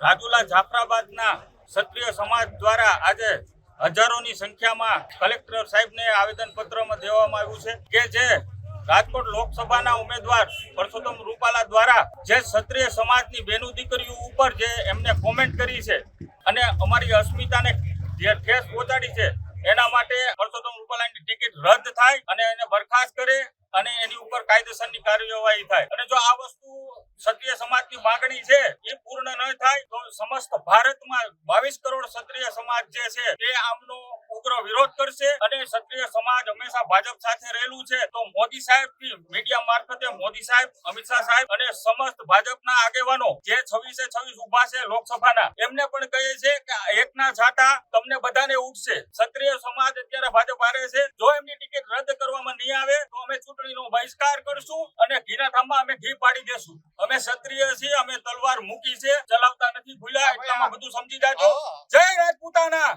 રાજુલા જાફરાબાદના ક્ષત્રિય સમાજ દ્વારા આજે હજારોની સંખ્યામાં કલેક્ટર સાહેબને આવેદનપત્રમાં દેવામાં આવ્યું છે કે જે રાજકોટ લોકસભાના ઉમેદવાર પરસોત્તમ રૂપાલા દ્વારા જે ક્ષત્રિય સમાજની બેનું દીકરીઓ ઉપર જે એમને કોમેન્ટ કરી છે અને અમારી અસ્મિતાને જે ઠેસ પહોંચાડી છે એના માટે પરસોત્તમ રૂપાલાની ટિકિટ રદ થાય અને એને બરખાસ્ત કરે અને એની ઉપર કાયદેસરની કાર્યવાહી થાય અને જો આ વસ્તુ ક્ષત્રિય સમાજની માંગણી છે એ પૂર્ણ ન થાય તો સમસ્ત ભારતમાં 22 કરોડ ક્ષત્રિય સમાજ જે છે તે આમનો ઉગ્ર વિરોધ કરશે અને ક્ષત્રિય સમાજ હંમેશા ભાજપ સાથે રહેલું છે તો મોદી સાહેબ થી મીડિયા મારફતે મોદી સાહેબ અમિત શાહ સાહેબ અને સમસ્ત ભાજપના આગેવાનો જે 26 ઉભા છે લોકસભાના એમને પણ કહે છે કે એકના છાંટા તમને બધાને ઉઠશે ક્ષત્રિય સમાજ અત્યારે ભાજપ હારે છે જો એમની ટિકિટ રદ કરવામાં નહીં આવે તો અમે ચૂંટણીનો બહિષ્કાર કરશું અને ઘીના થાંભા અમે ઘી પાડી દેશું અમે ક્ષત્રિય છીએ અમે તલવાર મૂકી છે ચલાવતા નથી ભૂલ્યા એટલામાં બધું સમજી જાજો જય રાજપૂતાના